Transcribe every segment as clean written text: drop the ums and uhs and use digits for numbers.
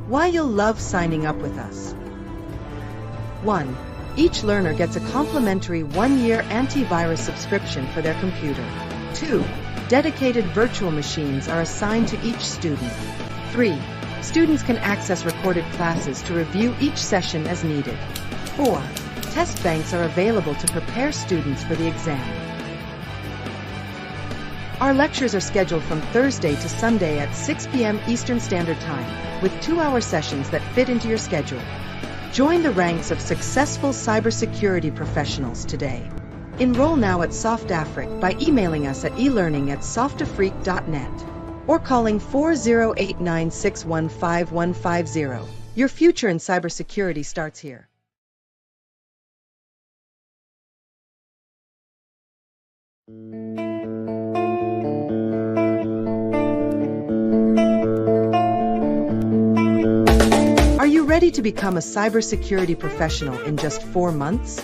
Why you'll love signing up with us. 1. Each learner gets a complimentary 1-year antivirus subscription for their computer. 2. Dedicated virtual machines are assigned to each student. 3. Students can access recorded classes to review each session as needed. 4. Test banks are available to prepare students for the exam. Our lectures are scheduled from Thursday to Sunday at 6 p.m. Eastern Standard Time, with 2-hour sessions that fit into your schedule. Join the ranks of successful cybersecurity professionals today. Enroll now at SoftAfric by emailing us at elearning@softafrique.net or calling 4089615150. Your future in cybersecurity starts here. Are you ready to become a cybersecurity professional in just 4 months?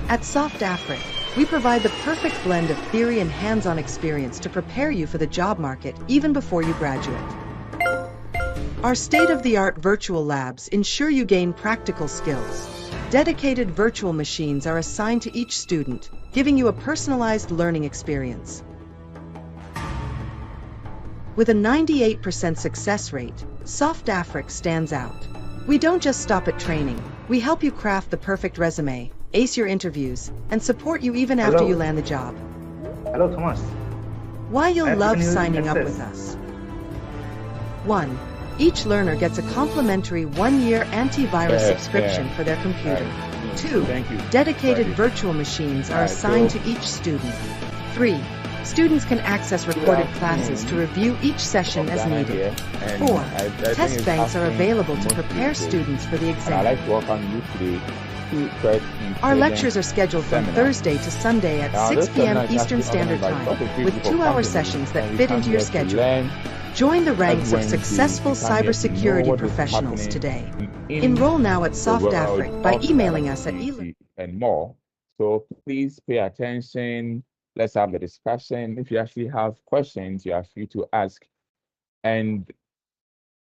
At SoftAfric, we provide the perfect blend of theory and hands-on experience to prepare you for the job market even before you graduate. Our state-of-the-art virtual labs ensure you gain practical skills. Dedicated virtual machines are assigned to each student, giving you a personalized learning experience. With a 98% success rate, SoftAfric stands out. We don't just stop at training. We help you craft the perfect resume, ace your interviews, and support you even after you land the job. Hello, Thomas. Why you'll love signing up with us. 1. Each learner gets a complimentary 1-year antivirus subscription for their computer. 2. Dedicated virtual machines are assigned to each student. 3. Students can access recorded classes to review each session as needed. 4. Test banks are available to prepare students for the exam. I'd like to welcome you today. Our lectures are scheduled from Thursday to Sunday at 6 p.m. Eastern Standard Time, with 2-hour sessions that fit into your schedule. Join the ranks of successful cybersecurity professionals today. Enroll now at SoftAfric by emailing us at elearning and more. So please pay attention. Let's have a discussion. If you actually have questions, you are free to ask. And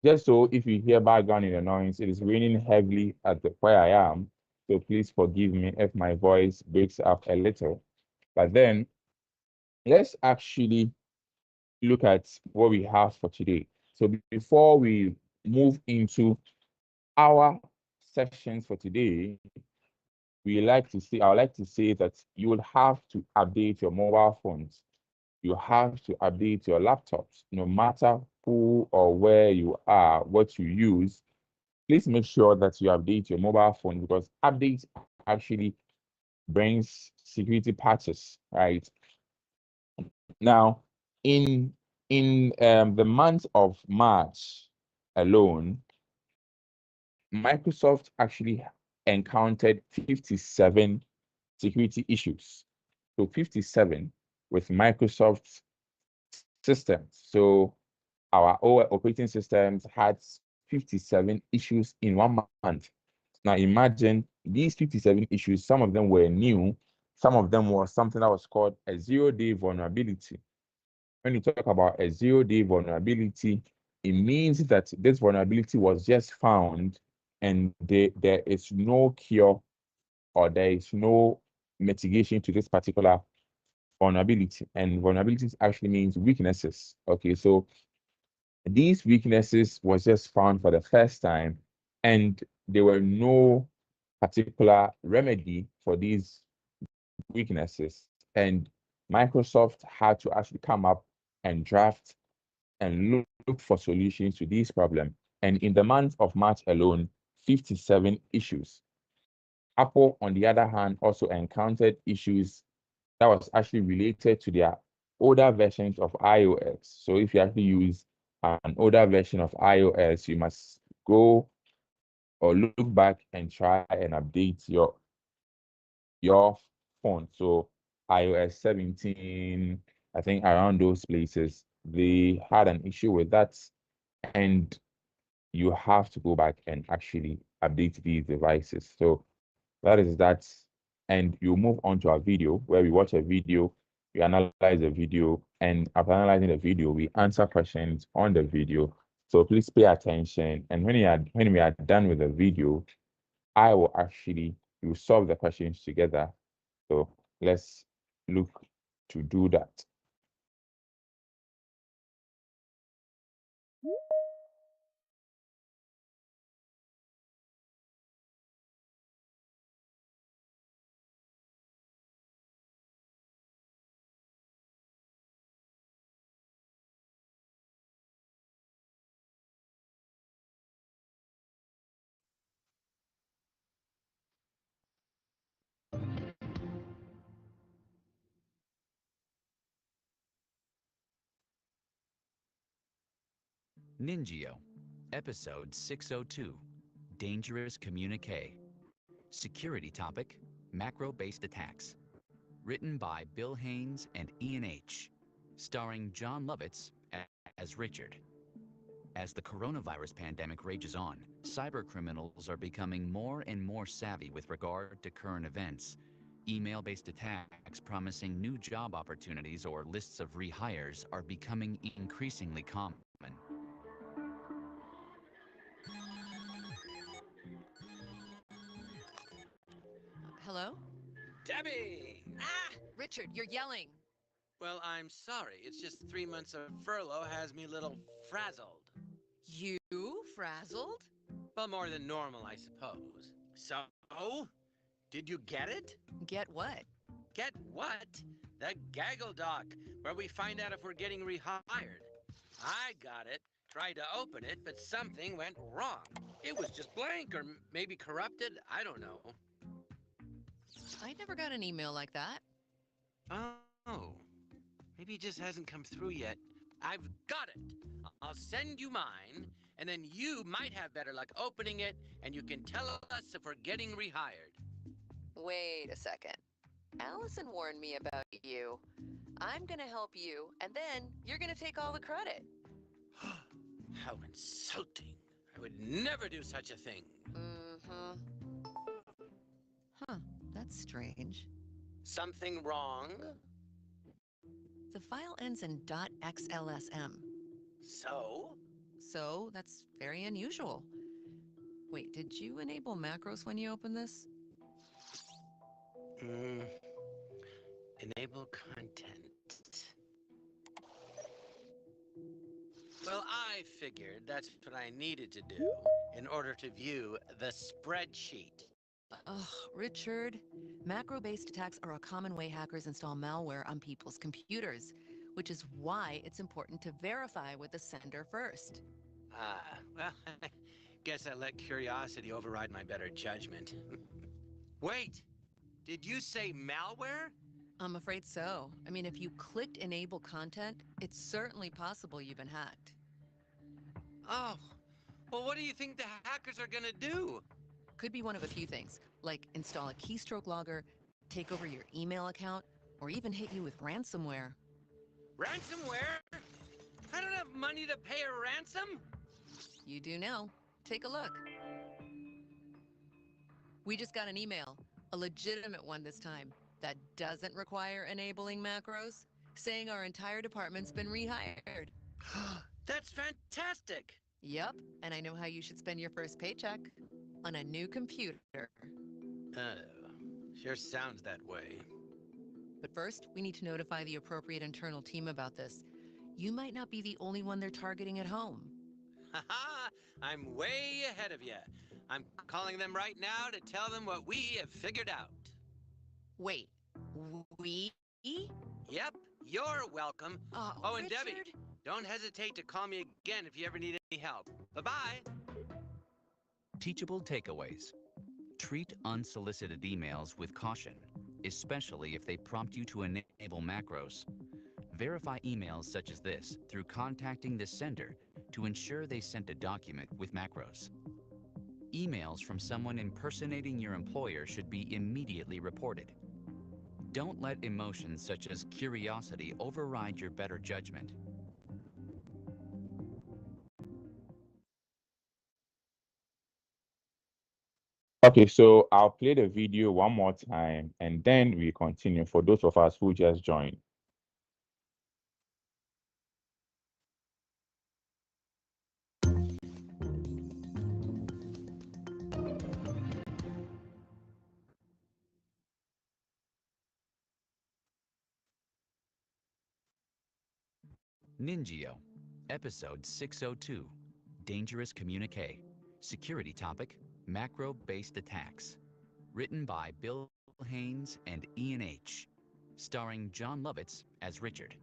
just so if you hear background noise, it is raining heavily at where I am. So please forgive me if my voice breaks up a little. But then let's actually look at what we have for today. So before we move into our sessions for today, I would like to say that you will have to update your mobile phones. You have to update your laptops, no matter who or where you are, what you use. Please make sure that you update your mobile phone, because updates actually brings security patches, right? Now, in the month of March alone, Microsoft actually encountered 57 security issues. So 57 with Microsoft systems. So our operating systems had 57 issues in 1 month. Now imagine these 57 issues, some of them were new, some of them were something that was called a 0-day vulnerability. When you talk about a 0-day vulnerability, it means that this vulnerability was just found and there is no cure or there is no mitigation to this particular vulnerability. And vulnerabilities actually means weaknesses. Okay, so these weaknesses was just found for the first time, and there were no particular remedy for these weaknesses. And Microsoft had to actually come up and draft and look for solutions to these problems. And in the month of March alone, 57 issues. Apple, on the other hand, also encountered issues that was actually related to their older versions of iOS. So if you actually use an older version of iOS, you must go or look back and try and update your phone. So iOS 17, I think around those places, they had an issue with that, and you have to go back and actually update these devices. So that is that, and you move on to our video where we watch a video, we analyze the video, and after analyzing the video, we answer questions on the video So please pay attention. And when we are done with the video, I will actually you solve the questions together. So let's look to do that. Ninjio, Episode 602, Dangerous Communique. Security topic, macro-based attacks. Written by Bill Haynes and Ian H. Starring John Lovitz as Richard. As the coronavirus pandemic rages on, cybercriminals are becoming more and more savvy with regard to current events. Email-based attacks promising new job opportunities or lists of rehires are becoming increasingly common. Hello? Debbie! Ah! Richard, you're yelling. Well, I'm sorry. It's just 3 months of furlough has me a little frazzled. You frazzled? Well, more than normal, I suppose. So, did you get it? Get what? Get what? The gaggle doc, where we find out if we're getting rehired. I got it, tried to open it, but something went wrong. It was just blank or maybe corrupted. I don't know. I never got an email like that. Oh, maybe it just hasn't come through yet. I've got it. I'll send you mine, and then you might have better luck opening it, and you can tell us if we're getting rehired. Wait a second. Allison warned me about you. I'm gonna help you, and then you're gonna take all the credit. How insulting. I would never do such a thing. Mm-hmm. Huh, that's strange. Something wrong? The file ends in .xlsm. So? So, that's very unusual. Wait, did you enable macros when you opened this? Enable content. Well, I figured that's what I needed to do in order to view the spreadsheet. Ugh, Richard, macro-based attacks are a common way hackers install malware on people's computers, which is why it's important to verify with the sender first. Well, I guess I let curiosity override my better judgment. Wait, did you say malware? I'm afraid so. I mean, if you clicked enable content, it's certainly possible you've been hacked. Oh, well, what do you think the hackers are gonna do? Could be one of a few things, like install a keystroke logger, take over your email account, or even hit you with ransomware. Ransomware? I don't have money to pay a ransom? You do now. Take a look. We just got an email, a legitimate one this time, that doesn't require enabling macros, saying our entire department's been rehired. That's fantastic! Yep, and I know how you should spend your first paycheck. On a new computer. Sure sounds that way. But first, we need to notify the appropriate internal team about this. You might not be the only one they're targeting at home. Haha, I'm way ahead of you. I'm calling them right now to tell them what we have figured out. Wait, we? Yep, you're welcome. And Richard? Debbie, don't hesitate to call me again if you ever need any help. Bye-bye. Teachable takeaways. Treat unsolicited emails with caution, especially if they prompt you to enable macros. Verify emails such as this through contacting the sender to ensure they sent a document with macros. Emails from someone impersonating your employer should be immediately reported. Don't let emotions such as curiosity override your better judgment. Okay, so I'll play the video one more time and then we continue for those of us who just joined. Ninjio, Episode 602, Dangerous Communique. Security topic, macro-based attacks. Written by Bill Haynes and Ian H. Starring John Lovitz as Richard.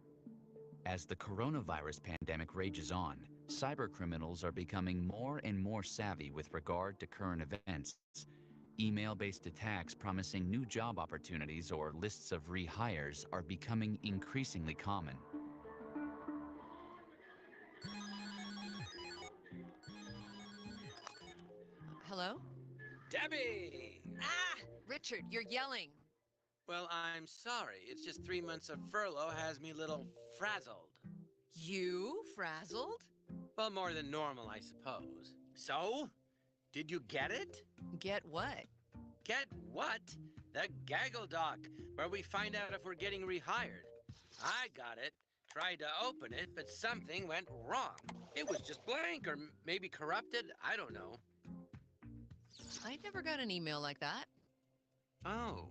As the coronavirus pandemic rages on, cybercriminals are becoming more and more savvy with regard to current events. Email-based attacks promising new job opportunities or lists of rehires are becoming increasingly common. Hello? Debbie! Ah! Richard, you're yelling. Well, I'm sorry. It's just 3 months of furlough has me a little frazzled. You frazzled? Well, more than normal, I suppose. So? Did you get it? Get what? Get what? The gaggle doc, where we find out if we're getting rehired. I got it. Tried to open it, but something went wrong. It was just blank or maybe corrupted. I don't know. I never got an email like that. Oh,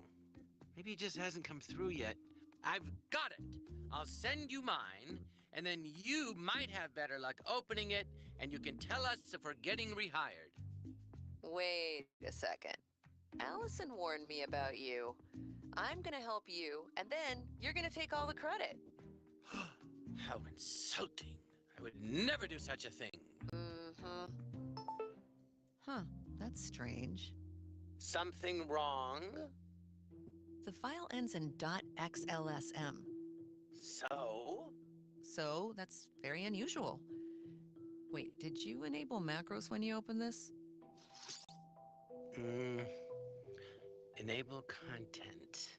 maybe it just hasn't come through yet. I've got it. I'll send you mine, and then you might have better luck opening it, and you can tell us if we're getting rehired. Wait a second. Allison warned me about you. I'm gonna help you, and then you're gonna take all the credit. How insulting. I would never do such a thing. Mm-hmm. Huh, that's strange. Something wrong? The file ends in .xlsm. So? So that's very unusual. Wait, did you enable macros when you opened this? Enable content.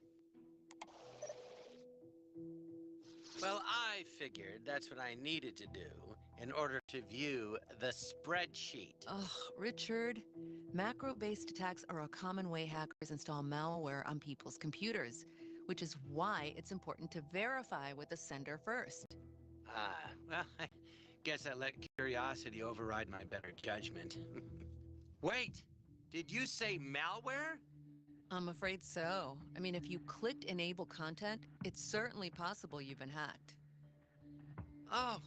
Well, I figured that's what I needed to do in order to view the spreadsheet. Ugh, Richard. Macro-based attacks are a common way hackers install malware on people's computers, which is why it's important to verify with the sender first. Well, I guess I let curiosity override my better judgment. Wait, did you say malware? I'm afraid so. I mean, if you clicked enable content, it's certainly possible you've been hacked. Oh,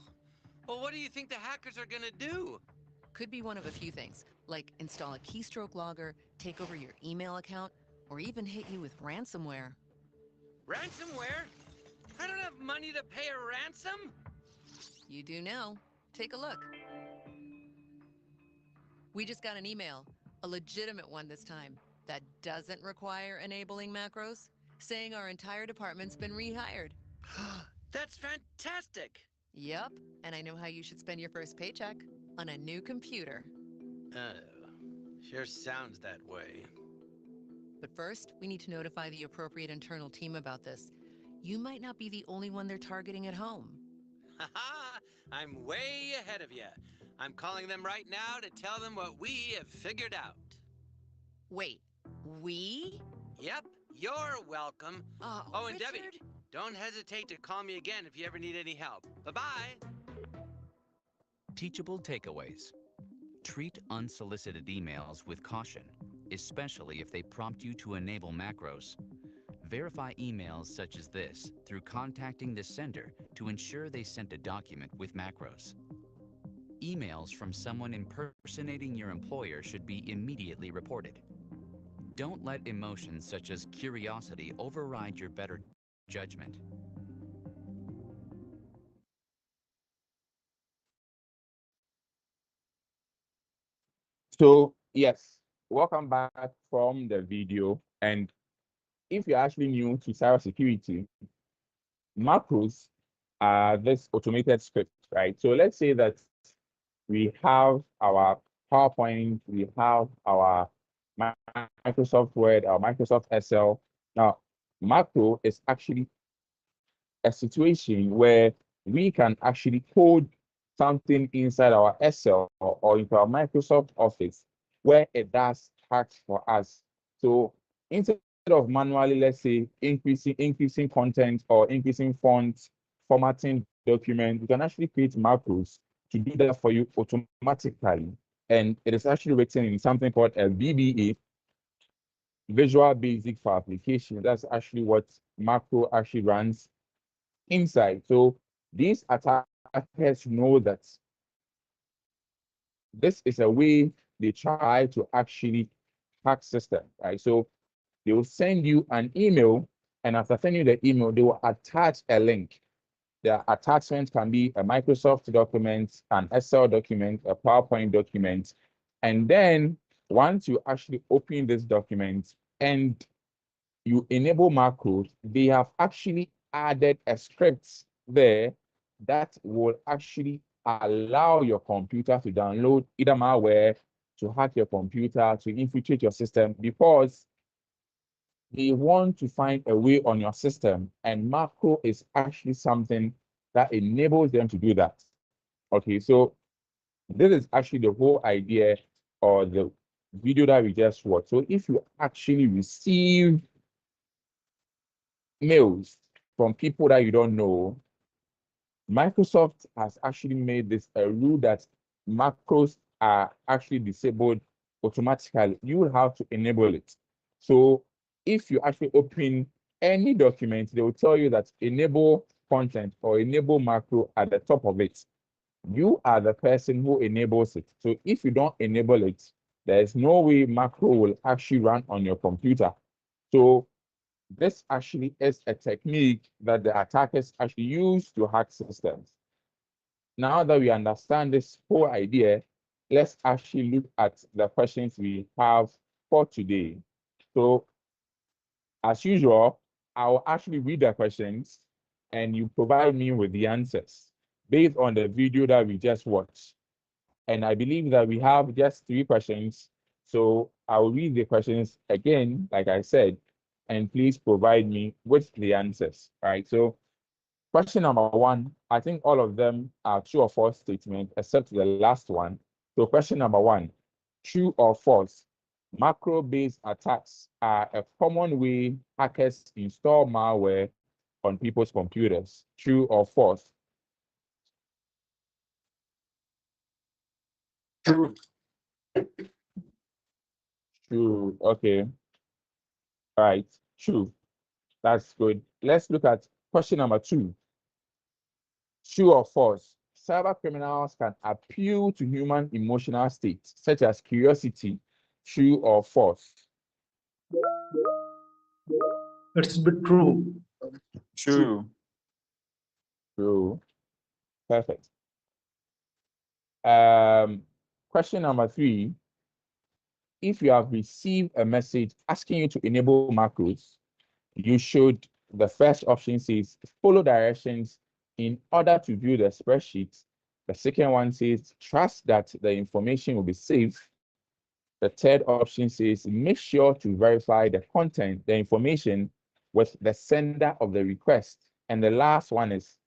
well, what do you think the hackers are gonna do? Could be one of a few things, like install a keystroke logger, take over your email account, or even hit you with ransomware. Ransomware? I don't have money to pay a ransom? You do now. Take a look. We just got an email, a legitimate one this time, that doesn't require enabling macros, saying our entire department's been rehired. That's fantastic! Yep, and I know how you should spend your first paycheck, on a new computer. Oh, sure sounds that way. But first, we need to notify the appropriate internal team about this. You might not be the only one they're targeting at home. Haha, I'm way ahead of you. I'm calling them right now to tell them what we have figured out. Wait, we? Yep, you're welcome. Oh, And Richard? Debbie, don't hesitate to call me again if you ever need any help. Bye-bye. Teachable takeaways. Treat unsolicited emails with caution, especially if they prompt you to enable macros. Verify emails such as this through contacting the sender to ensure they sent a document with macros. Emails from someone impersonating your employer should be immediately reported. Don't let emotions such as curiosity override your better judgment. So yes, welcome back from the video. And if you're actually new to cybersecurity, macros are this automated script, right? So let's say that we have our PowerPoint, we have our Microsoft Word, our Microsoft Excel. Now, macro is actually a situation where we can actually code something inside our Excel or into our Microsoft Office where it does tasks for us. So instead of manually, let's say, increasing content or increasing fonts, formatting document, we can actually create macros to do that for you automatically. And it is actually written in something called a VBA, Visual Basic for Application. That's actually what macro actually runs inside. So these attacks hackers know that this is a way they try to actually hack system, right? So they will send you an email, and after sending you the email, they will attach a link. The attachment can be a Microsoft document, an Excel document, a PowerPoint document. And then once you actually open this document and you enable macros, they have actually added a script there that will actually allow your computer to download either malware, to hack your computer, to infiltrate your system, because they want to find a way on your system, and macro is actually something that enables them to do that. Okay, so this is actually the whole idea or the video that we just watched. So if you actually receive mails from people that you don't know, Microsoft has actually made this a rule that macros are actually disabled automatically. You will have to enable it. So if you actually open any document, they will tell you that enable content or enable macro at the top of it. You are the person who enables it. So if you don't enable it, there is no way macro will actually run on your computer. So this actually is a technique that the attackers actually use to hack systems. Now that we understand this whole idea, let's actually look at the questions we have for today. So, as usual, I'll actually read the questions and you provide me with the answers based on the video that we just watched. And I believe that we have just 3 questions. So I'll read the questions again, like I said, and please provide me with the answers. All right. So question number 1, I think all of them are true or false statements, except the last one. So question number 1, true or false? Macro-based attacks are a common way hackers install malware on people's computers. True or false? True. True. Okay. All right. True. That's good. Let's look at question number 2. True or false? Cyber criminals can appeal to human emotional states, such as curiosity. True or false? It's a bit true. True. True. Perfect. Question number 3. If you have received a message asking you to enable macros, you should, the first option says, follow directions in order to view the spreadsheet. The second one says, trust that the information will be safe. The third option says, make sure to verify the content, the information with the sender of the request. And the last one is,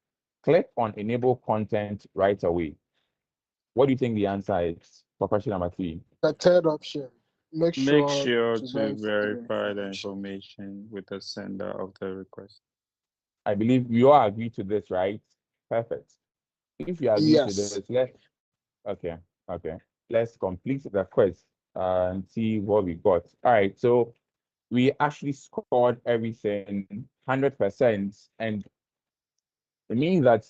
click on enable content right away. What do you think the answer is for question number 3? The third option. Make Make sure sure to to verify the information. information with the sender of the request. I believe we all agree to this, right? Perfect. If you agree to Yes. this, okay, okay. Let's complete the quiz and see what we got. All right, so we actually scored everything 100%, and it means that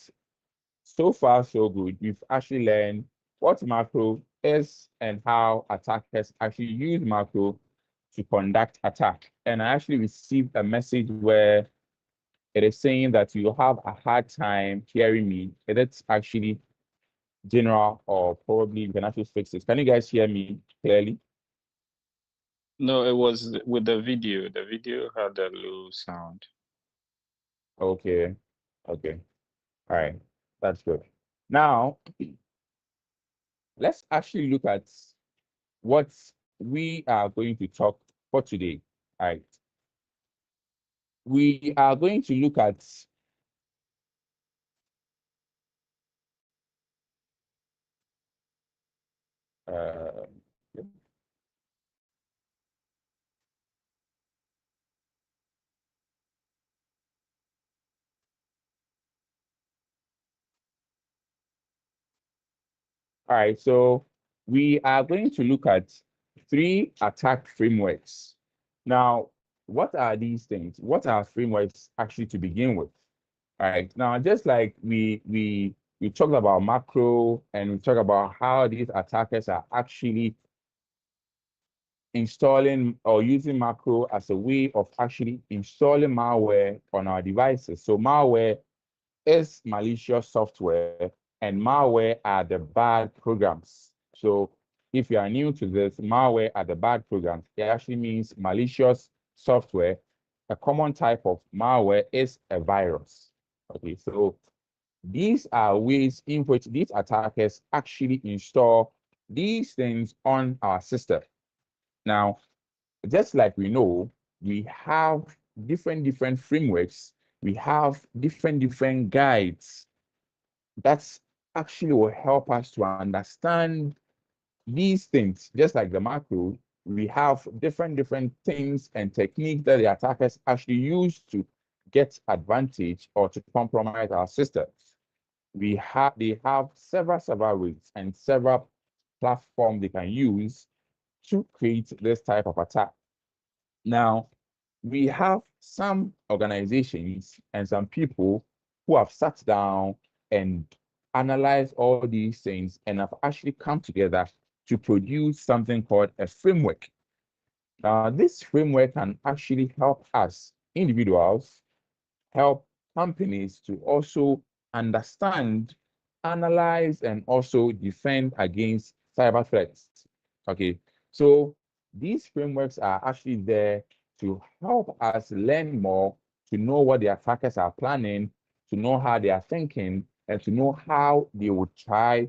so far so good. We've actually learned what macro is and how attackers actually use macro to conduct attack. And I actually received a message where it is saying that you have a hard time hearing me. It's actually general, or probably you can actually fix it. Can you guys hear me clearly? No, it was with the video. The video had a low sound. Okay, okay, all right, that's good. Now, let's actually look at what we are going to talk for today. All right, we are going to look at uh, all right, so we are going to look at 3 attack frameworks. Now, what are these things? What are frameworks actually to begin with? All right, now just like we we talked about macro, and we talked about how these attackers are actually installing or using macro as a way of actually installing malware on our devices. So malware is malicious software, and malware are the bad programs. So if you are new to this, malware are the bad programs. It actually means malicious software. A common type of malware is a virus. Okay, so these are ways in which these attackers actually install these things on our system. Now, just like we know, we have different frameworks, we have different guides that's actually will help us to understand these things. Just like the macro, we have different things and techniques that the attackers actually use to get advantage or to compromise our systems. They have several ways and several platforms they can use to create this type of attack. Now, we have some organizations and some people who have sat down and analyzed all these things and have actually come together to produce something called a framework. Now, this framework can actually help us, individuals, help companies to also understand, analyze, and also defend against cyber threats. Okay, so these frameworks are actually there to help us learn more, to know what the attackers are planning, to know how they are thinking, and to know how they would try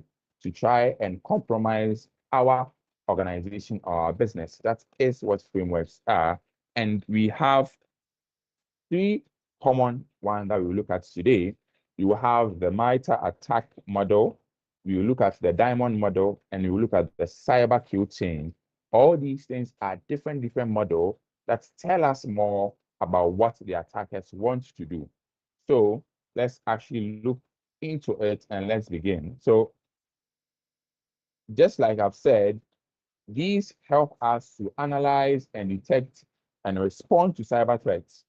and compromise our organization or our business. That is what frameworks are. And we have three common ones that we will look at today. You will have the MITRE attack model, we will look at the diamond model, and we will look at the cyber kill chain. All these things are different models that tell us more about what the attackers want to do. So let's actually look into it and let's begin. So just like I've said, these help us to analyze and detect and respond to cyber threats.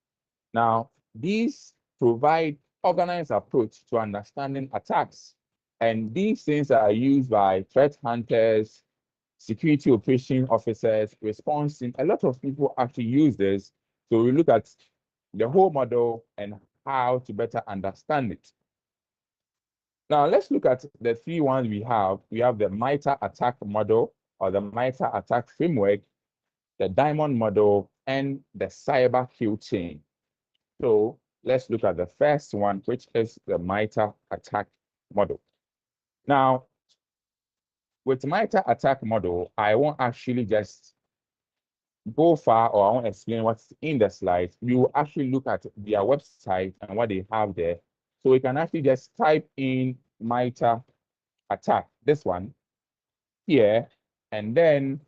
Now, these provide organized approach to understanding attacks. And these things are used by threat hunters, security operation officers, response team. A lot of people actually use this. So we look at the whole model and how to better understand it. Now, let's look at the three ones we have. We have the MITRE attack model or the MITRE attack framework, the diamond model, and the cyber kill chain. So let's look at the first one, which is the MITRE attack model. Now, with MITRE attack model, I won't actually just go far or I won't explain what's in the slides. We will actually look at their website and what they have there. So we can actually just type in MITRE attack, this one here, and then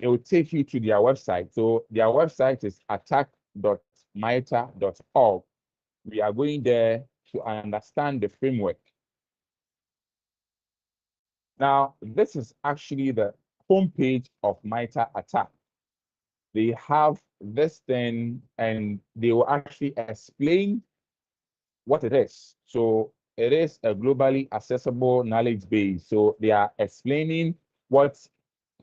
it will take you to their website. So their website is attack.mitre.org. We are going there to understand the framework. Now, this is actually the homepage of MITRE attack. They have this thing and they will actually explain what it is. So it is a globally accessible knowledge base. So they are explaining what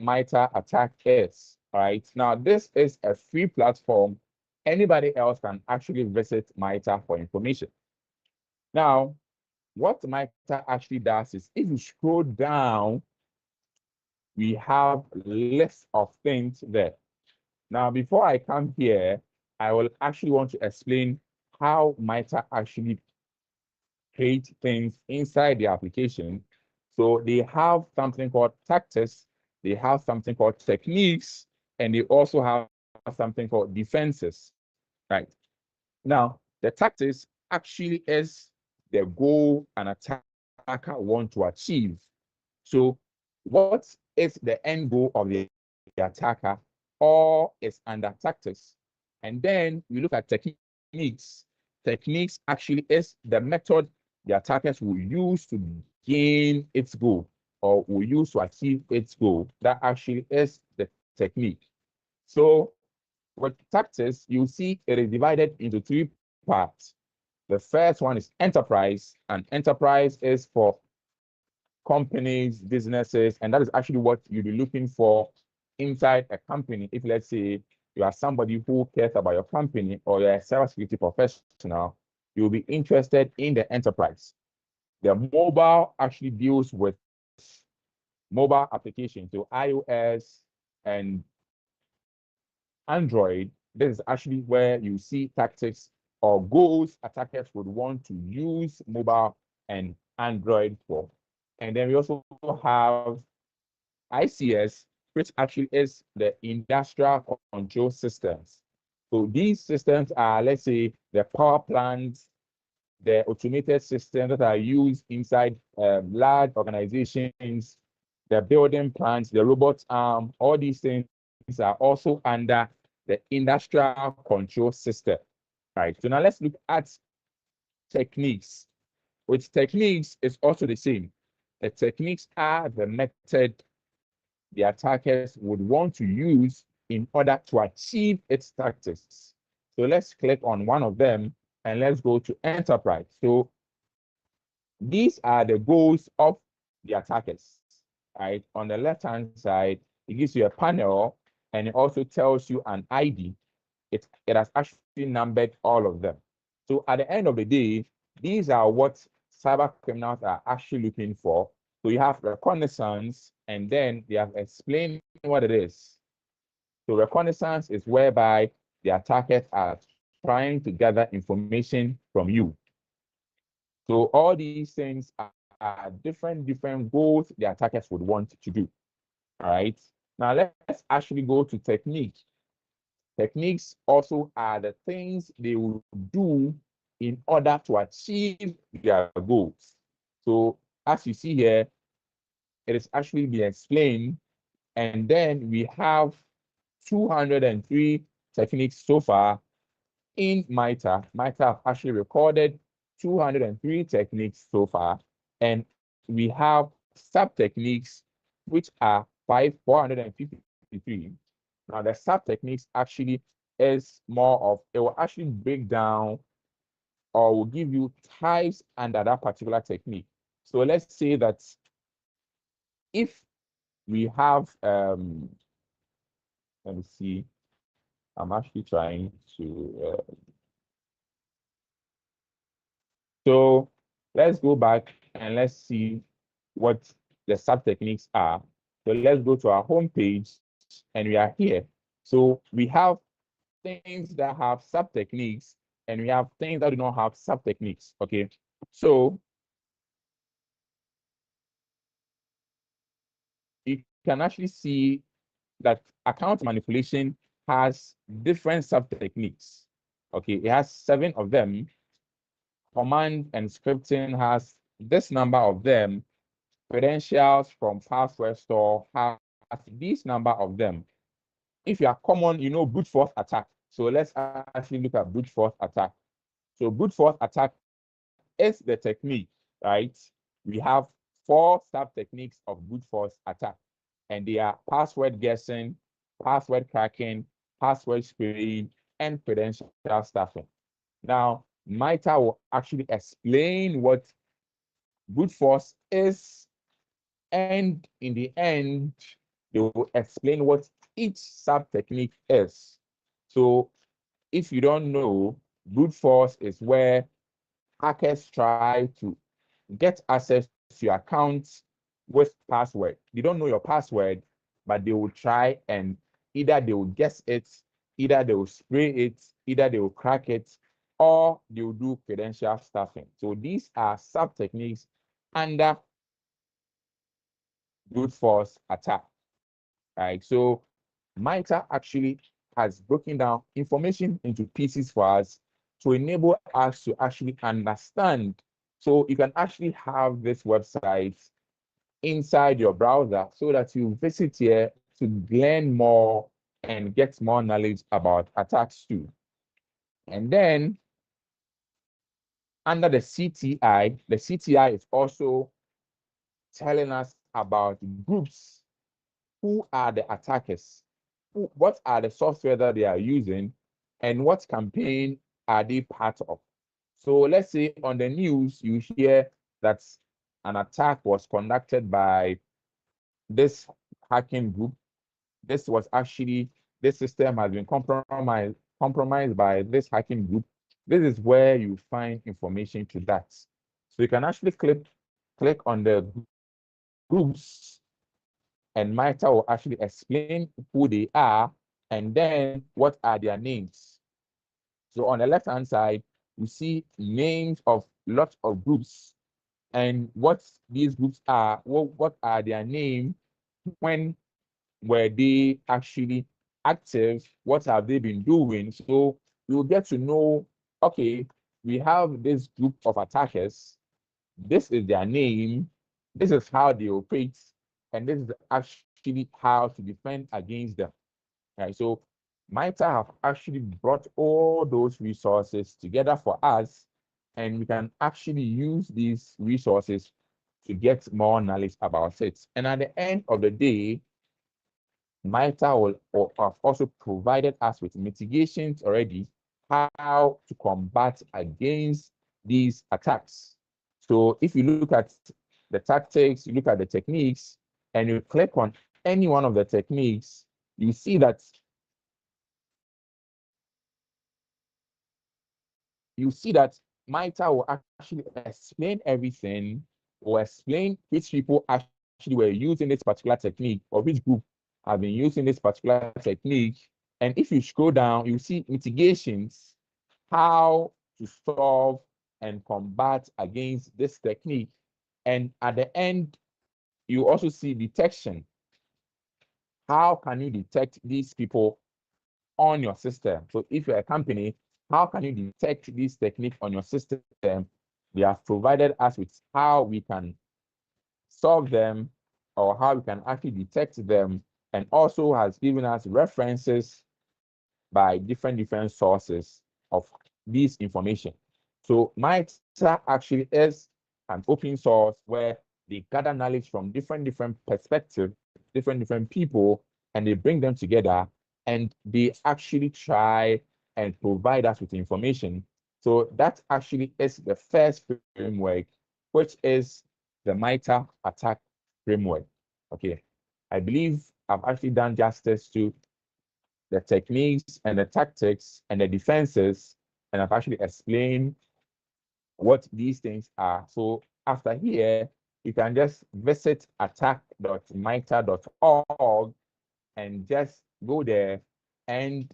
MITRE attack is. All right. Now, this is a free platform. Anybody else can actually visit MITRE for information. Now, what MITRE actually does is if you scroll down, we have lists of things there. Now, before I come here, I will actually want to explain how MITRE actually create things inside the application. So they have something called tactics, they have something called techniques, and they also have something called defenses, right? Now, the tactics actually is the goal an attacker want to achieve. So what is the end goal of the attacker or is under tactics? And then we look at techniques. Techniques actually is the method the attackers will use to gain its goal or will use to achieve its goal. That actually is the technique. So with tactics, you see it is divided into three parts. The first one is enterprise, and enterprise is for companies, businesses, and that is actually what you'll be looking for inside a company. If let's say you are somebody who cares about your company or you're a cybersecurity professional, you'll be interested in the enterprise. The mobile actually deals with mobile applications, so iOS and Android. This is actually where you see tactics or goals attackers would want to use mobile and Android for. And then we also have ICS, which actually is the industrial control systems. So these systems are, let's say, the power plants, the automated systems that are used inside large organizations, the building plants, the robot arm, all these things are also under the industrial control system. Right. So now let's look at techniques. With techniques, it's also the same. The techniques are the method the attackers would want to use in order to achieve its tactics. So let's click on one of them and let's go to enterprise. So these are the goals of the attackers, right? On the left-hand side, it gives you a panel and it also tells you an ID. It has actually numbered all of them. So at the end of the day, these are what cyber criminals are actually looking for. So you have reconnaissance, and then they have explained what it is. So reconnaissance is whereby the attackers are trying to gather information from you. So all these things are different goals the attackers would want to do. All right. Now let's actually go to technique. Techniques also are the things they will do in order to achieve their goals. So as you see here, it is actually being explained. And then we have 203 techniques so far in MITRE. MITRE have actually recorded 203 techniques so far. And we have sub-techniques, which are 453. Now, the sub-techniques actually is more of, it will actually break down or will give you types under that particular technique. So let's say that if we have, let me see, I'm actually trying to, so let's go back and let's see what the sub-techniques are. So let's go to our home page and we are here. So we have things that have sub-techniques and we have things that do not have sub-techniques, okay? So you can actually see that account manipulation has different sub-techniques, okay? It has 7 of them. Command and scripting has this number of them. Credentials from password store has this number of them. If you are common, you know brute force attack. So let's actually look at brute force attack. So brute force attack is the technique, right? We have 4 sub-techniques of brute force attack, and they are password guessing, password cracking, password spraying, and credential stuffing. Now, MITRE will actually explain what brute force is, and in the end, they will explain what each sub-technique is. So if you don't know, brute force is where hackers try to get access to your accounts with password. They don't know your password, but they will try and either they will guess it, either they will spray it, either they will crack it, or they will do credential stuffing. So these are sub-techniques under brute force attack, right? So MITRE actually has broken down information into pieces for us to enable us to actually understand. So you can actually have this website inside your browser so that you visit here to learn more and get more knowledge about attacks too. And then under the CTI is also telling us about groups. Who are the attackers? What are the software that they are using? And what campaign are they part of? So let's say on the news, you hear that an attack was conducted by this hacking group. This was actually, this system has been compromised by this hacking group. This is where you find information to that. So you can actually click on the groups, and MITRE will actually explain who they are and then what are their names. So on the left-hand side, you see names of lots of groups and what these groups are, what are their names, when were they actually active, what have they been doing. So you'll get to know, okay, we have this group of attackers, this is their name, this is how they operate, and this is actually how to defend against them. Right? So MITRE have actually brought all those resources together for us, and we can actually use these resources to get more knowledge about it. And at the end of the day, MITRE will have also provided us with mitigations already, how to combat against these attacks. So if you look at the tactics, you look at the techniques, and you click on any one of the techniques, you see that MITRE will actually explain everything, or explain which people actually were using this particular technique, or which group have been using this particular technique. And if you scroll down, you see mitigations, how to solve and combat against this technique. And at the end, you also see detection. How can you detect these people on your system? So if you're a company, how can you detect this technique on your system? They have provided us with how we can solve them, or how we can actually detect them, and also has given us references by different sources of this information. So MITRE actually is an open source where they gather knowledge from different perspectives, different people, and they bring them together, and they actually try and provide us with information. So that actually is the first framework, which is the MITRE attack framework. Okay, I believe I've actually done justice to the techniques and the tactics and the defenses, and I've actually explained what these things are. So after here, you can just visit attack.mitre.org and just go there and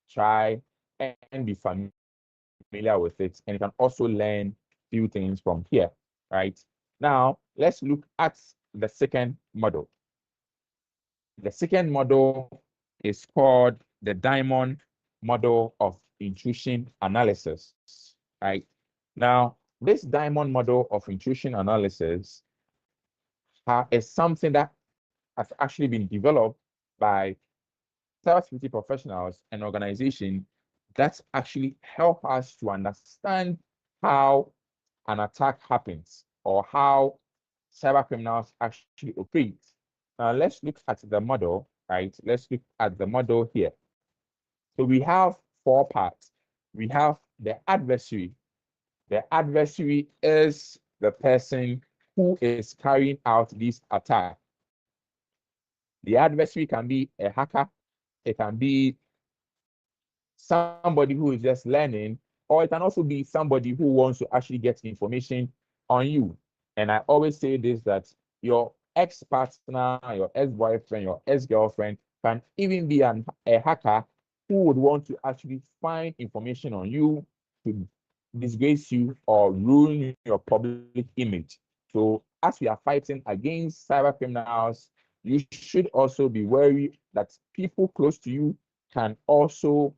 try and be familiar with it. And you can also learn few things from here, right? Now, let's look at the second model. The second model is called the diamond model of intrusion analysis, right? Now, this diamond model of intrusion analysis is something that has actually been developed by cybersecurity professionals and organizations that actually help us to understand how an attack happens, or how cyber criminals actually operate. Now let's look at the model, right? Let's look at the model here. So we have four parts. We have the adversary. The adversary is the person who is carrying out this attack. The adversary can be a hacker, it can be somebody who is just learning, or it can also be somebody who wants to actually get information on you. And I always say this, that your ex-partner, your ex-boyfriend, your ex-girlfriend can even be a hacker who would want to actually find information on you to disgrace you or ruin your public image. So as we are fighting against cyber criminals, you should also be wary that people close to you can also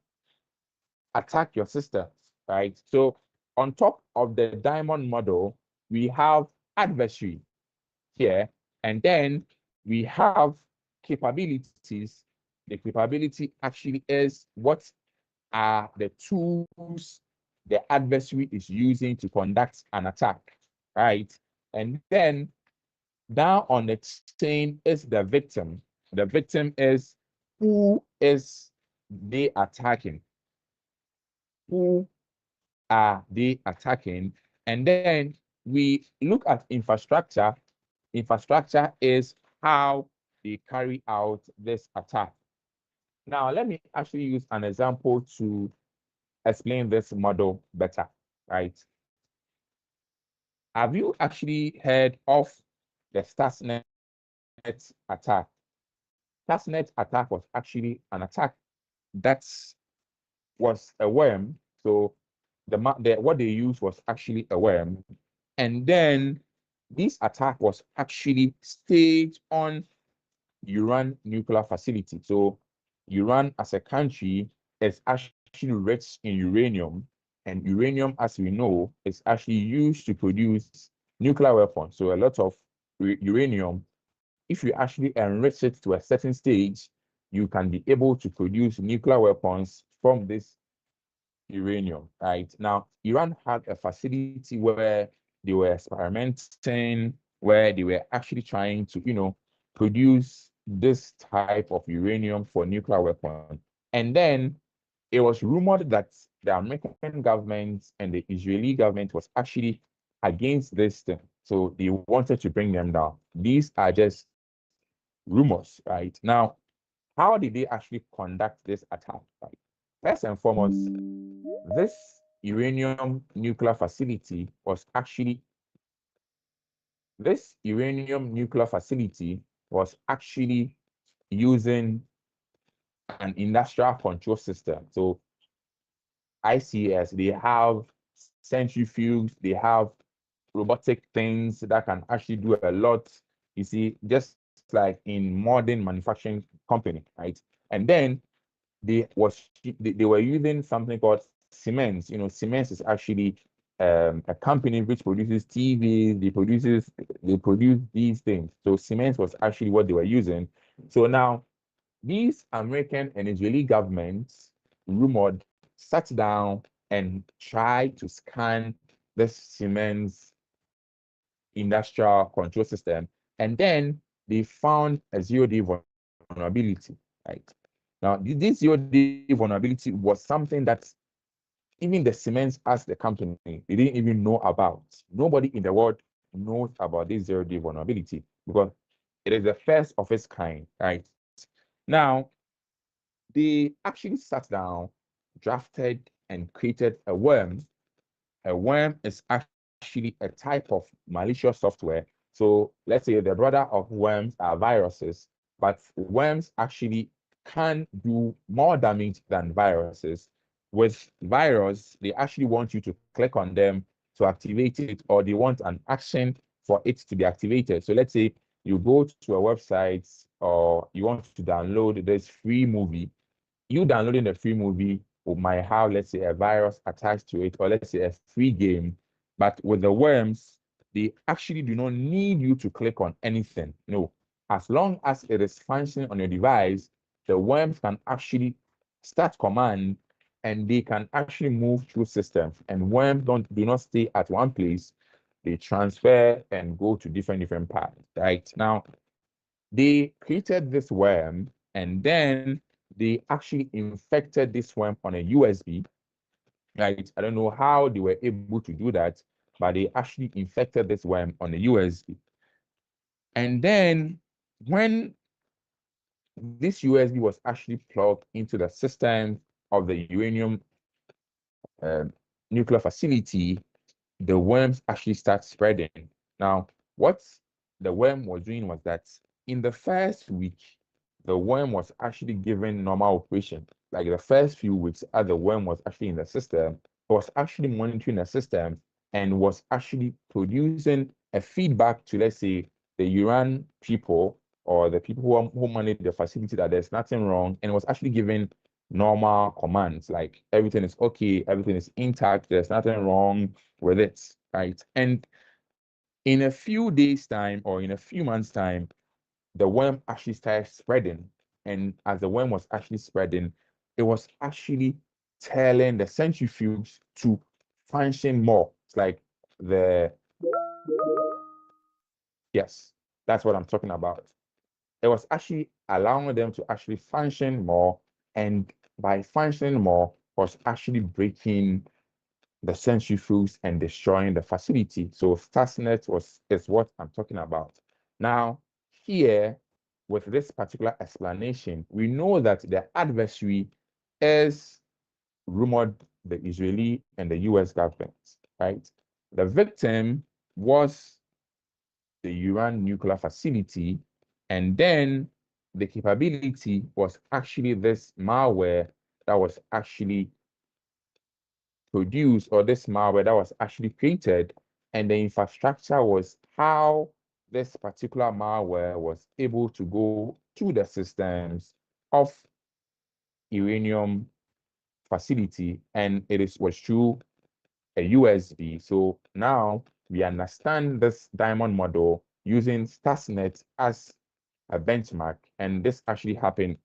attack your systems, right? So on top of the diamond model, we have adversary here, and then we have capabilities. The capability actually is what are the tools the adversary is using to conduct an attack, right? And then down on the chain is the victim. The victim is who is they attacking? Who are they attacking? And then we look at infrastructure, infrastructure is how they carry out this attack. Now, let me actually use an example to explain this model better, right? Have you actually heard of the Stuxnet attack? Stuxnet attack was actually an attack that was a worm. So what they used was actually a worm. And then this attack was actually staged on Iran nuclear facility. So Iran as a country is actually rich in uranium, and uranium, as we know, is actually used to produce nuclear weapons. So a lot of uranium, if you actually enrich it to a certain stage, you can be able to produce nuclear weapons from this uranium, right? Now, Iran had a facility where they were experimenting, where they were actually trying to, produce this type of uranium for nuclear weapon. And then it was rumored that the American government and the Israeli government was actually against this thing. So they wanted to bring them down. These are just rumors, right? Now, how did they actually conduct this attack? Right? First and foremost, this uranium nuclear facility was actually using an industrial control system. So ICS, they have centrifuges, they have robotic things that can actually do a lot. You see, just like in modern manufacturing company, right? And then they were using something called Siemens. Siemens is actually a company which produces TVs. They produce these things. So Siemens was actually what they were using. So now these American and Israeli governments rumored sat down and tried to scan the Siemens industrial control system, and then they found a zero-day vulnerability, right? Now, this zero-day vulnerability was something that even the Siemens as the company, they didn't even know about. Nobody in the world knows about this zero-day vulnerability because it is the first of its kind, right? Now, they actually sat down, drafted, and created a worm. A worm is actually a type of malicious software. So let's say the brother of worms are viruses, but worms actually can do more damage than viruses. With virus, they actually want you to click on them to activate it, or they want an action for it to be activated. So let's say you go to a website or you want to download this free movie. You downloading the free movie might have, let's say, a virus attached to it, or let's say a free game. But with the worms, they actually do not need you to click on anything. No, as long as it is functioning on your device, the worms can actually start command and they can actually move through systems. And worms do not stay at one place. They transfer and go to different parts, right? Now, they created this worm and then they actually infected this worm on a USB, right? I don't know how they were able to do that, but they actually infected this worm on a USB. And then when this USB was actually plugged into the system of the uranium uh, nuclear facility, the worms actually start spreading. Now, what the worm was doing was that in the first week, the worm was actually given normal operation. Like the first few weeks, as the worm was actually in the system, it was actually monitoring the system and was actually producing a feedback to, let's say, the Iran people or the people who manage the facility that there's nothing wrong, and it was actually giving normal commands like everything is okay, everything is intact, there's nothing wrong with it, right? And in a few days' time or in a few months' time, the worm actually started spreading. And as the worm was actually spreading, it was actually telling the centrifuge to function more. It's like the, yes, that's what I'm talking about. It was actually allowing them to actually function more. And by functioning more, was actually breaking the centrifuges and destroying the facility. So Stuxnet is what I'm talking about. Now, here, with this particular explanation, we know that the adversary is rumored the Israeli and the US government, right? The victim was the Iran nuclear facility, and then the capability was actually this malware that was actually produced, or this malware that was actually created, and the infrastructure was how this particular malware was able to go to the systems of uranium facility, and was through a USB. So now we understand this diamond model using Stuxnet as a benchmark, and this actually happened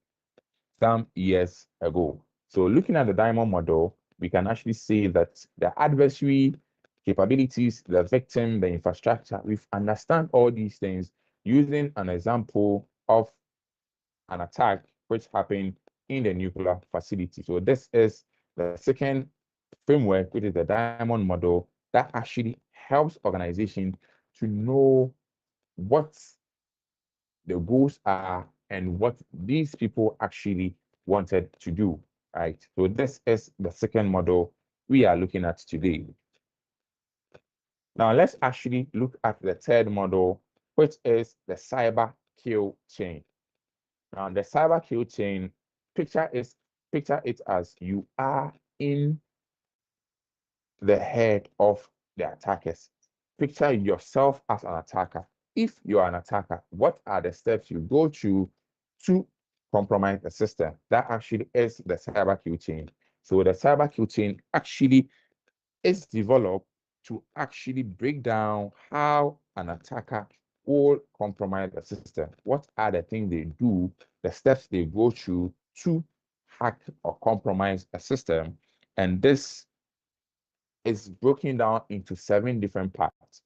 some years ago. So looking at the diamond model, we can actually say that the adversary capabilities, the victim, the infrastructure, we understand all these things using an example of an attack which happened in the nuclear facility. So this is the second framework, which is the diamond model, that actually helps organizations to know what the goals are and what these people actually wanted to do, right? So this is the second model we are looking at today. Now let's actually look at the third model, which is the cyber kill chain. Now the cyber kill chain, picture it as you are in the head of the attackers. Picture yourself as an attacker. If you are an attacker, what are the steps you go through to compromise the system? That actually is the cyber kill chain. So the cyber kill chain actually is developed to actually break down how an attacker will compromise the system. What are the things they do, the steps they go through to hack or compromise a system? And this is broken down into 7 different parts.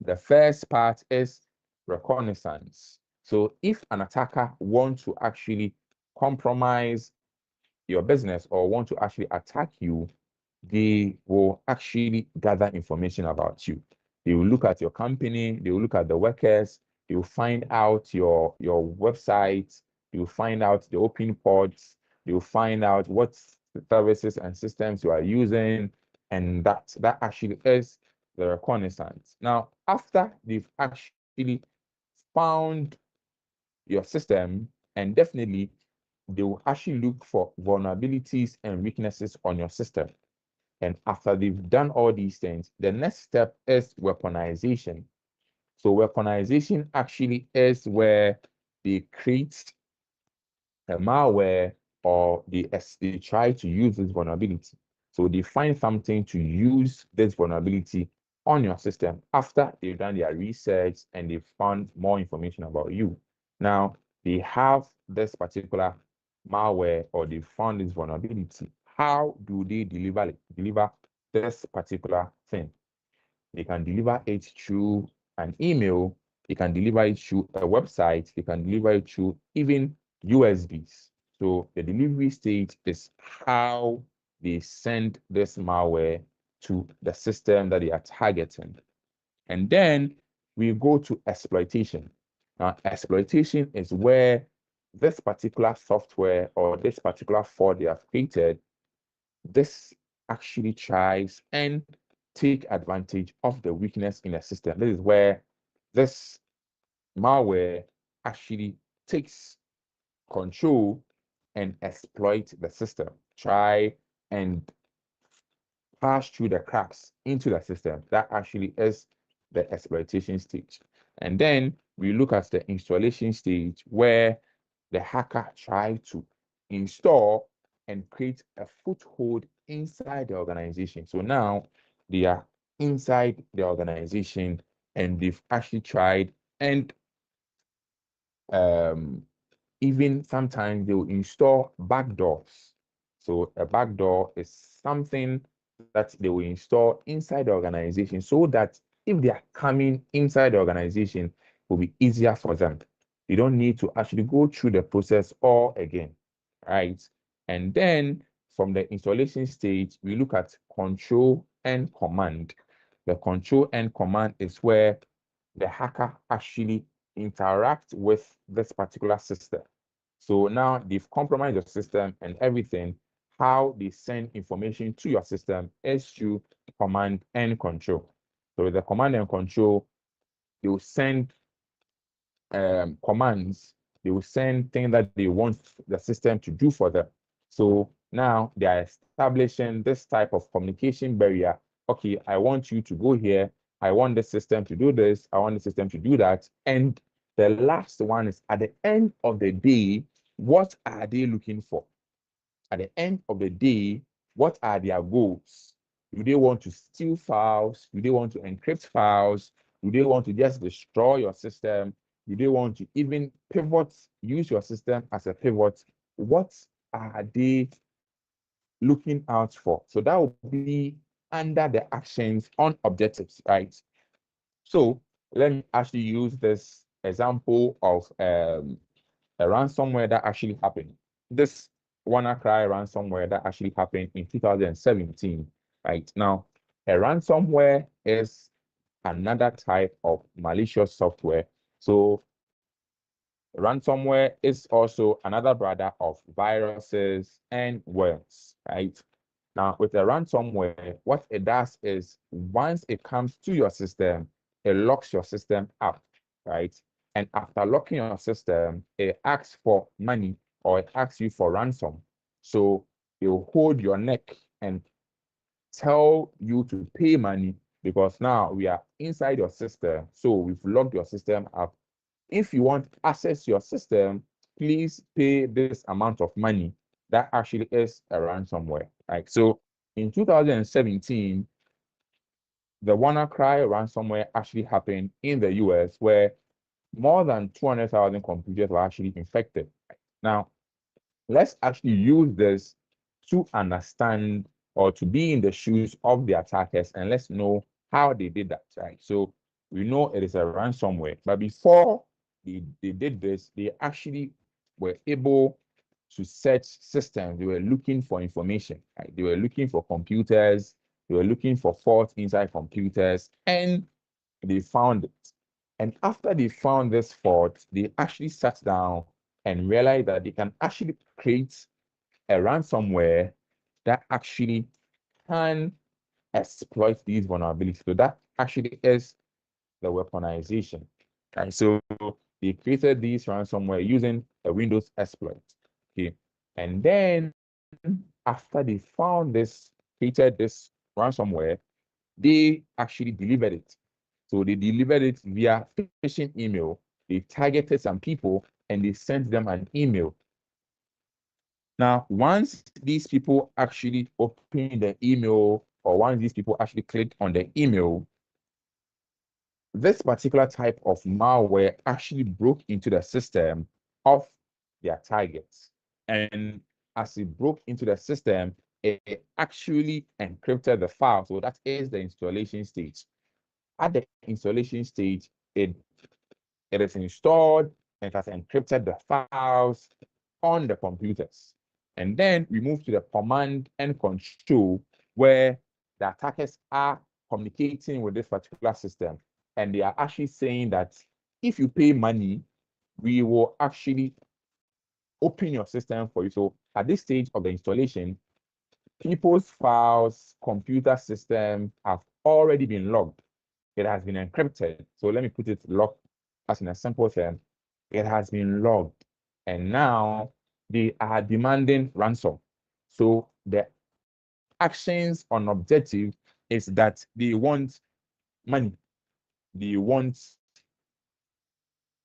The first part is reconnaissance. So if an attacker wants to actually compromise your business or want to actually attack you, they will actually gather information about you. They will look at your company, they will look at the workers, they will find out your website, they will find out the open ports, they will find out what services and systems you are using, and that actually is the reconnaissance. Now, after they've actually found your system, and definitely they will actually look for vulnerabilities and weaknesses on your system. And after they've done all these things, the next step is weaponization. So weaponization actually is where they create a malware, or they try to use this vulnerability. So they find something to use this vulnerability on your system after they've done their research and they've found more information about you. Now, they have this particular malware, or they found this vulnerability. How do they deliver this particular thing? They can deliver it through an email, they can deliver it through a website, they can deliver it through even USBs. So the delivery stage is how they send this malware to the system that they are targeting. And then we go to exploitation. Now, exploitation is where this particular software or this particular fraud they have created, this actually tries and take advantage of the weakness in the system. This is where this malware actually takes control and exploit the system, try and pass through the cracks into the system. That actually is the exploitation stage. And then we look at the installation stage, where the hacker tried to install and create a foothold inside the organization. So now they are inside the organization, and they've actually tried, and um, even sometimes they will install backdoors. So a backdoor is something that they will install inside the organization, so that if they are coming inside the organization, it will be easier for them. You don't need to actually go through the process all again, right? And then from the installation stage, we look at control and command. The control and command is where the hacker actually interact with this particular system. So now they've compromised your system and everything. How they send information to your system is through command and control. So with the command and control, they will send commands. They will send things that they want the system to do for them. So now they are establishing this type of communication barrier. Okay, I want you to go here. I want the system to do this. I want the system to do that. And the last one is at the end of the day, what are they looking for? At the end of the day, what are their goals? Do they want to steal files? Do they want to encrypt files? Do they want to just destroy your system? Do they want to even pivot, use your system as a pivot? What are they looking out for? So that will be under the actions on objectives, right? So let me actually use this example of a ransomware that actually happened. This WannaCry ransomware that actually happened in 2017, right? Now, a ransomware is another type of malicious software. So ransomware is also another brother of viruses and worms, right? Now, with a ransomware, what it does is once it comes to your system, it locks your system up, right? And after locking your system, it asks for money or it asks you for ransom. So it will hold your neck and tell you to pay money because now we are inside your system. So we've locked your system up. If you want to access your system, please pay this amount of money. That actually is a ransomware, right? So in 2017, the WannaCry ransomware actually happened in the US where more than 200,000 computers were actually infected. Now, let's actually use this to understand or to be in the shoes of the attackers and let's know how they did that, right? So we know it is a ransomware, but before they did this, they actually were able to search systems. They were looking for information, right? They were looking for computers, they were looking for faults inside computers, and they found it. And after they found this fault, they actually sat down and realized that they can actually create a ransomware that actually can exploit these vulnerabilities. So that actually is the weaponization. And so they created these ransomware using a Windows exploit. Okay. And then after they found this, created this ransomware, they actually delivered it. So they delivered it via phishing email. They targeted some people and they sent them an email. Now, once these people actually open the email or once these people actually click on the email, this particular type of malware actually broke into the system of their targets. And as it broke into the system, it actually encrypted the file. So that is the installation stage. At the installation stage, it is installed and it has encrypted the files on the computers. And then we move to the command and control where the attackers are communicating with this particular system. And they are actually saying that if you pay money, we will actually open your system for you. So at this stage of the installation, people's files, computer system have already been logged. It has been encrypted. So let me put it locked as in a simple term. It has been logged. And now they are demanding ransom. So the actions on objective is that they want money. They want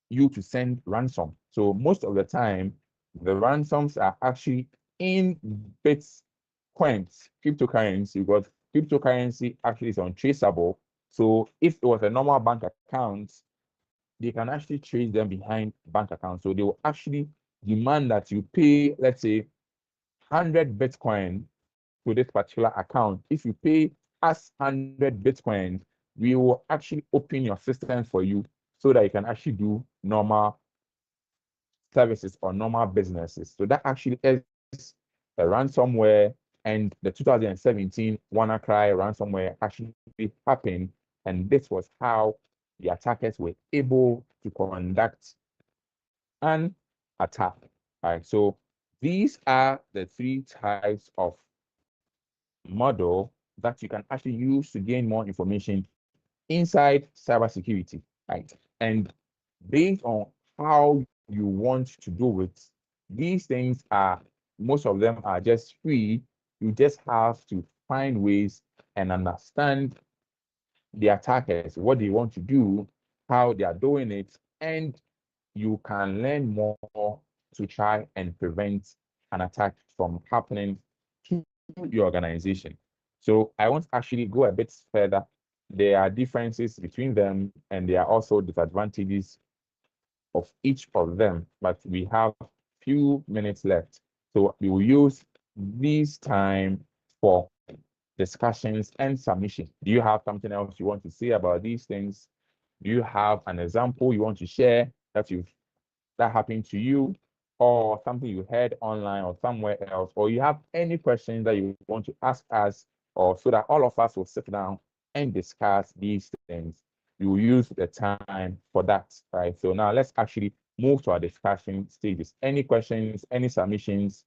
you to send ransom. So most of the time, the ransoms are actually in Bitcoins, cryptocurrency, because cryptocurrency actually is untraceable. So if it was a normal bank account, they can actually trace them behind bank accounts. So they will actually demand that you pay, let's say, 100 Bitcoin to this particular account. If you pay us 100 Bitcoin, we will actually open your system for you so that you can actually do normal services or normal businesses. So that actually is a ransomware And the 2017 WannaCry ransomware actually happened, and this was how the attackers were able to conduct an attack. Right. So these are the three types of model that you can actually use to gain more information inside cybersecurity, right? And based on how you want to do it, these things are, most of them are just free. You just have to find ways and understand the attackers, what they want to do, how they are doing it, and you can learn more to try and prevent an attack from happening to your organization. So I want to actually go a bit further. There are differences between them, and there are also disadvantages of each of them, but we have few minutes left. So we will use this time for discussions and submission. Do you have something else you want to say about these things? Do you have an example you want to share that happened to you, or something you heard online or somewhere else, or you have any questions that you want to ask us, or so that all of us will sit down and discuss these things? We will use the time for that, right? So now let's actually move to our discussion stages. Any questions, any submissions?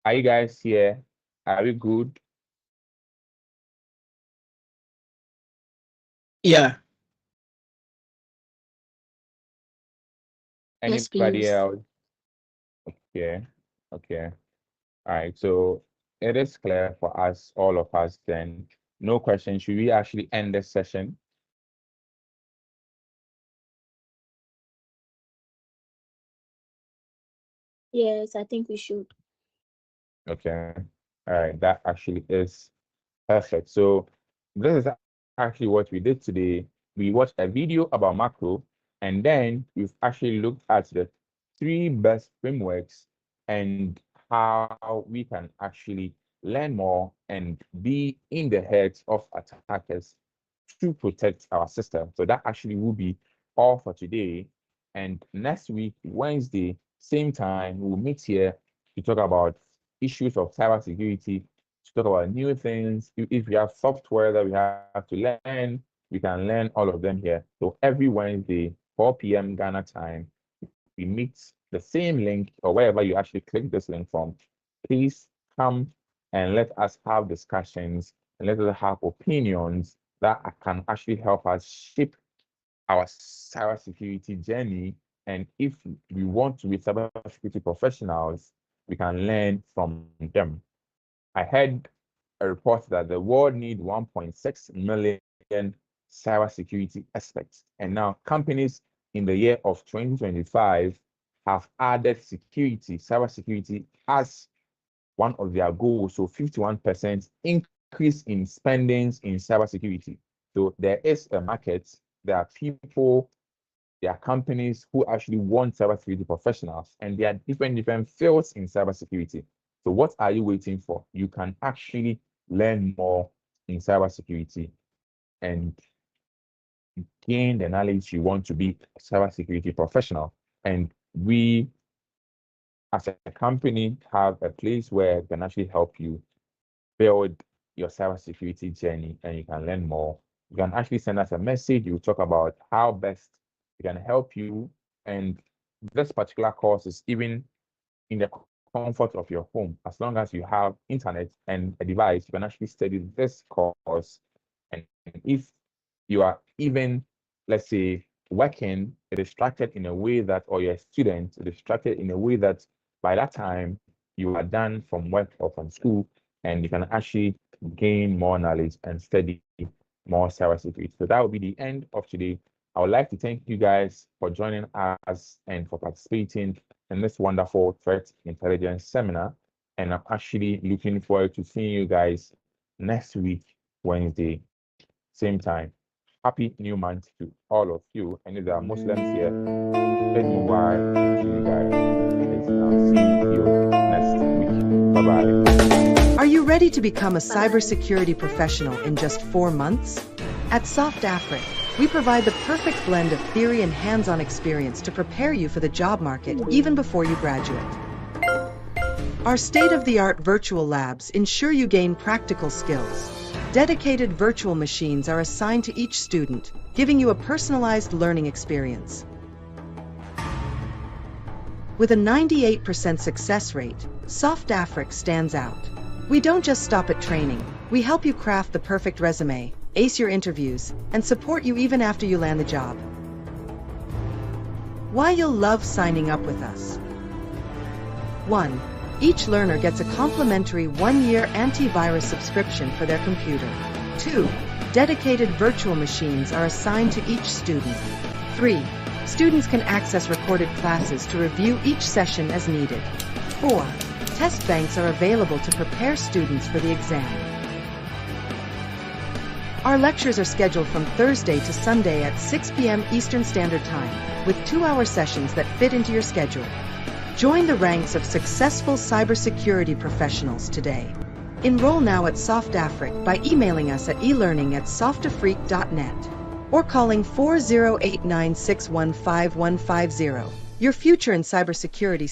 Are you guys here? Are we good? Yeah. Yes, Anybody please. else? Okay, okay. All right, so it is clear for us, all of us then. No question. Should we actually end this session? Yes, I think we should. Okay. All right, that actually is perfect. So this is actually what we did today. We watched a video about macro, and then we've actually looked at the three best frameworks and how we can actually learn more and be in the heads of attackers to protect our system. So that actually will be all for today. And next week, Wednesday, same time, we'll meet here to talk about issues of cybersecurity, to talk about new things. If we have software that we have to learn, we can learn all of them here. So every Wednesday, 4 p.m. Ghana time, we meet the same link or wherever you actually click this link from. Please come and let us have discussions and let us have opinions that can actually help us shape our cybersecurity journey. And if we want to be cybersecurity professionals, we can learn from them. I heard a report that the world needs 1.6 million cybersecurity experts. And now companies in the year of 2025 have added cybersecurity as one of their goals. So 51% increase in spendings in cybersecurity. So there is a market, there are people, there are companies who actually want cybersecurity professionals, and there are different fields in cybersecurity. So what are you waiting for? You can actually learn more in cybersecurity and gain the knowledge you want to be a cybersecurity professional. And we, as a company, have a place where we can actually help you build your cybersecurity journey, and you can learn more. You can actually send us a message. You talk about how best we can help you. And this particular course is even in the comfort of your home. As long as you have internet and a device, you can actually study this course. And if you are even, let's say, working, distracted in a way that, or you're a student, distracted in a way that by that time you are done from work or from school, and you can actually gain more knowledge and study more cybersecurity. So that will be the end of today. I would like to thank you guys for joining us and for participating in this wonderful threat intelligence seminar. And I'm actually looking forward to seeing you guys next week, Wednesday, same time. Happy new month to all of you. And if there are Muslims here, Eid Mubarak to you guys. I'll see you next week. Bye-bye. Are you ready to become a cybersecurity professional in just 4 months? At Soft Afric, we provide the perfect blend of theory and hands-on experience to prepare you for the job market even before you graduate. Our state-of-the-art virtual labs ensure you gain practical skills. Dedicated virtual machines are assigned to each student, giving you a personalized learning experience. With a 98% success rate, Soft Afric stands out. We don't just stop at training. We help you craft the perfect resume, ace your interviews, and support you even after you land the job. Why you'll love signing up with us. 1. Each learner gets a complimentary 1-year antivirus subscription for their computer. 2. Dedicated virtual machines are assigned to each student. 3. Students can access recorded classes to review each session as needed. 4. Test banks are available to prepare students for the exam. Our lectures are scheduled from Thursday to Sunday at 6 p.m. Eastern Standard Time, with 2-hour sessions that fit into your schedule. Join the ranks of successful cybersecurity professionals today. Enroll now at Soft Afric by emailing us at elearning@softafrique.net or calling 408-961-5150. Your future in cybersecurity